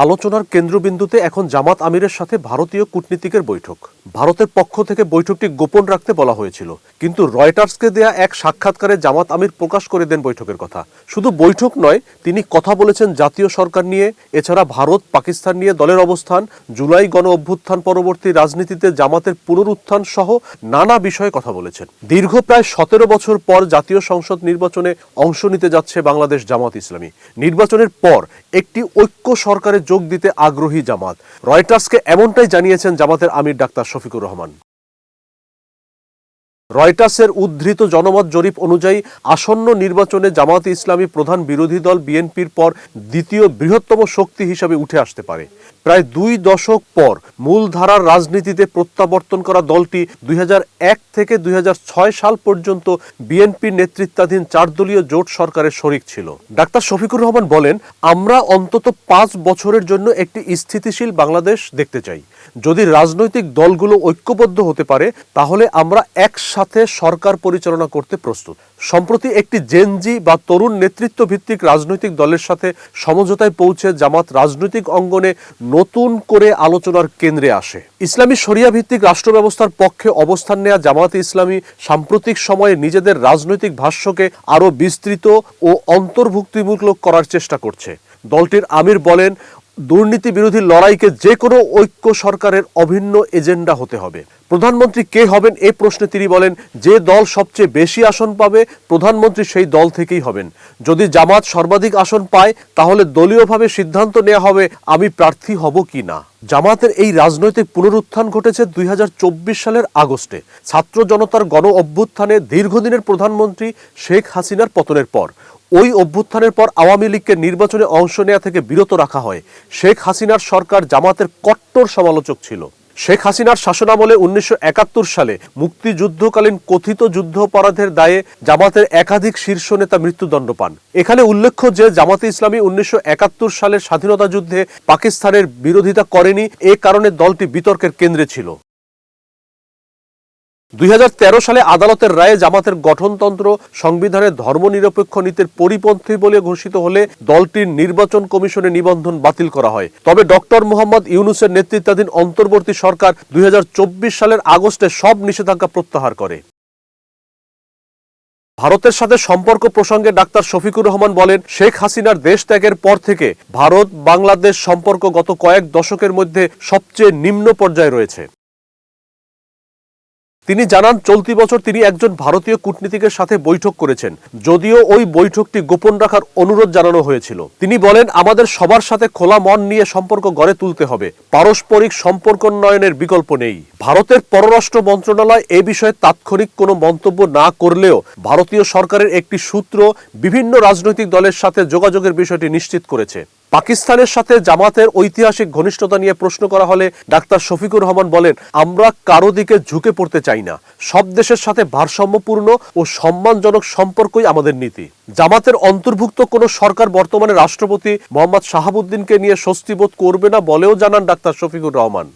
আলোচনার কেন্দ্রবিন্দুতে এখন জামাত আমিরের সাথে ভারতীয় কূটনীতিকের বৈঠক। ভারতের পক্ষ থেকে বৈঠকটি গোপন রাখতে বলা হয়েছিল, কিন্তু রয়টার্সকে দেয়া এক সাক্ষাৎকারে জামাত আমির প্রকাশ করে দেন বৈঠকের কথা। শুধু বৈঠক নয়, তিনি কথা বলেছেন জাতীয় সরকার নিয়ে, এছাড়া ভারত পাকিস্তান নিয়ে দলের অবস্থান, জুলাই গণ অভ্যুত্থান পরবর্তী রাজনীতিতে জামাতের পুনরুত্থান সহ নানা বিষয়ে কথা বলেছেন। দীর্ঘ প্রায় 17 বছর পর জাতীয় সংসদ নির্বাচনে অংশ নিতে যাচ্ছে বাংলাদেশ জামাত ইসলামী। নির্বাচনের পর একটি ঐক্য সরকারে যোগ দিতে আগ্রহী জামাত। রয়টার্সকে এমনটাই জানিয়েছেন জামাতের আমির ডাক্তার শফিকুর রহমান। রয়টার্সের উদ্ধৃত জনমত জরিপ অনুযায়ী আসন্ন নির্বাচনে জামায়াতে ইসলামী প্রধান বিরোধী দল বিএনপির পর দ্বিতীয় বৃহত্তম শক্তি হিসাবে উঠে আসতে পারে। প্রায় 2 দশক পর মূলধারার রাজনীতিতে প্রত্যাবর্তন করা দলটি 2001 থেকে 2006 সাল পর্যন্ত বিএনপির নেতৃত্বাধীন 4 দলীয় জোট সরকারের শরিক ছিল। ডাক্তার শফিকুর রহমান বলেন, আমরা অন্তত 5 বছরের জন্য একটি স্থিতিশীল বাংলাদেশ দেখতে চাই। যদি রাজনৈতিক দলগুলো ঐক্যবদ্ধ হতে পারে, তাহলে আমরা একসাথে সরকার পরিচালনা করতে প্রস্তুত। সম্প্রতি একটি জেনজি বা তরুণ নেতৃত্ব ভিত্তিক রাজনৈতিক দলের সাথে সমঝোতায় পৌঁছে জামাত রাজনৈতিক অঙ্গনে নতুন করে আলোচনার কেন্দ্রে আসে। ইসলামী শরিয়া ভিত্তিক রাষ্ট্র ব্যবস্থার পক্ষে অবস্থান নেয়া জামায়াতে ইসলামী সাম্প্রতিক সময়ে নিজেদের রাজনৈতিক ভাষ্যকে আরও বিস্তৃত ও অন্তর্ভুক্তিমূলক করার চেষ্টা করছে। দলটির আমির বলেন, দুর্নীতি বিরোধী লড়াইকে যে কোনো ঐক্য সরকারের অভিন্ন এজেন্ডা হতে হবে। প্রধানমন্ত্রী কে হবেন এই প্রশ্নে তিনি বলেন, যে দল সবচেয়ে বেশি আসন পাবে প্রধানমন্ত্রী সেই দল থেকেই হবেন। যদি জামাত সর্বাধিক আসন পায়, তাহলে দলীয়ভাবে সিদ্ধান্ত নেওয়া হবে আমি প্রার্থী হব কি না। জামাতের এই রাজনৈতিক পুনরুত্থান ঘটেছে 2024 সালের আগস্টে ছাত্র জনতার গণ অভ্যুত্থানে দীর্ঘদিনের প্রধানমন্ত্রী শেখ হাসিনার পতনের পর। ওই অভ্যুত্থানের পর আওয়ামী লীগকে নির্বাচনে অংশ নেওয়া থেকে বিরত রাখা হয়। শেখ হাসিনার সরকার জামাতের কট্টর সমালোচক ছিল। শেখ হাসিনার শাসনামলে 1971 সালে মুক্তিযুদ্ধকালীন কথিত যুদ্ধাপরাধের দায়ে জামাতের একাধিক শীর্ষ নেতা মৃত্যুদণ্ড পান। এখানে উল্লেখ্য যে জামাতে ইসলামী 1971 সালের স্বাধীনতা যুদ্ধে পাকিস্তানের বিরোধিতা করেনি, এ কারণে দলটি বিতর্কের কেন্দ্রে ছিল। 2013 সালে আদালতের রায়ে জামাতের গঠনতন্ত্র সংবিধানের ধর্মনিরপেক্ষ নীতির পরিপন্থী বলে ঘোষিত হলে দলটির নির্বাচন কমিশনে নিবন্ধন বাতিল করা হয়। তবে ডক্টর মোহাম্মদ ইউনূসের নেতৃত্বাধীন অন্তর্বর্তী সরকার 2024 সালের আগস্টে সব নিষেধাজ্ঞা প্রত্যাহার করে। ভারতের সাথে সম্পর্ক প্রসঙ্গে ডাক্তার শফিকুর রহমান বলেন, শেখ হাসিনার দেশ ত্যাগের পর থেকে ভারত বাংলাদেশ সম্পর্ক গত কয়েক দশকের মধ্যে সবচেয়ে নিম্ন পর্যায়ে রয়েছে। তিনি জানান, চলতি বছর তিনি একজন ভারতীয় কূটনীতিকের সাথে বৈঠক করেছেন, যদিও ওই বৈঠকটি গোপন রাখার অনুরোধ জানানো হয়েছিল। তিনি বলেন, আমাদের সবার সাথে খোলা মন নিয়ে সম্পর্ক গড়ে তুলতে হবে, পারস্পরিক সম্পর্ক উন্নয়নের বিকল্প নেই। ভারতের পররাষ্ট্র মন্ত্রণালয় এ বিষয়ে তাৎক্ষণিক কোনো মন্তব্য না করলেও ভারতীয় সরকারের একটি সূত্র বিভিন্ন রাজনৈতিক দলের সাথে যোগাযোগের বিষয়টি নিশ্চিত করেছে। পাকিস্তানের সাথে জামাতের ঐতিহাসিক ঘনিষ্ঠতা নিয়ে প্রশ্ন করা হলে ডাক্তার শফিকুর রহমান বলেন, আমরা কারো দিকে ঝুঁকে পড়তে চাই না। সব দেশের সাথে ভারসাম্যপূর্ণ ও সম্মানজনক সম্পর্কই আমাদের নীতি। জামাতের অন্তর্ভুক্ত কোনো সরকার বর্তমানে রাষ্ট্রপতি মোহাম্মদ শাহাবুদ্দিনকে নিয়ে স্বস্তিবোধ করবে না বলেও জানান ডাক্তার শফিকুর রহমান।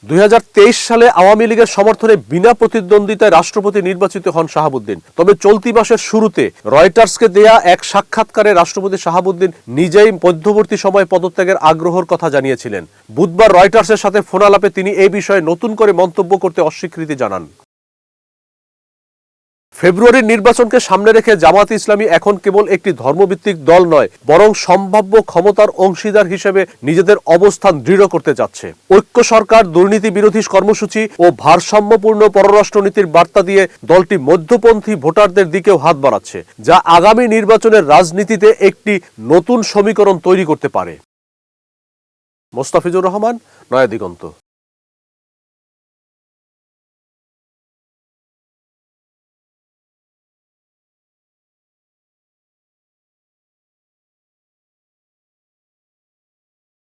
2023 সালে আওয়ামী লীগের সমর্থনে বিনা প্রতিদ্বন্দ্বিতায় রাষ্ট্রপতি নির্বাচিত হন শাহাবুদ্দিন। তবে চলতি মাসের শুরুতে রয়টার্সকে দেয়া এক সাক্ষাৎকারে রাষ্ট্রপতি শাহাবুদ্দিন নিজেই মধ্যবর্তী সময়ে পদত্যাগের আগ্রহের কথা জানিয়েছিলেন। বুধবার রয়টার্সের সাথে ফোনালাপে তিনি এই বিষয়ে নতুন করে মন্তব্য করতে অস্বীকৃতি জানান। ফেব্রুয়ারির নির্বাচনকে সামনে রেখে জামায়াতে ইসলামী এখন কেবল একটি ধর্মভিত্তিক দল নয়, বরং সম্ভাব্য ক্ষমতার অংশীদার হিসেবে নিজেদের অবস্থান দৃঢ় করতে যাচ্ছে। ঐক্য সরকার, দুর্নীতি বিরোধী কর্মসূচি ও ভারসাম্যপূর্ণ পররাষ্ট্রনীতির বার্তা দিয়ে দলটি মধ্যপন্থী ভোটারদের দিকেও হাত বাড়াচ্ছে, যা আগামী নির্বাচনের রাজনীতিতে একটি নতুন সমীকরণ তৈরি করতে পারে। মোস্তাফিজুর রহমান, নয়া দিগন্ত।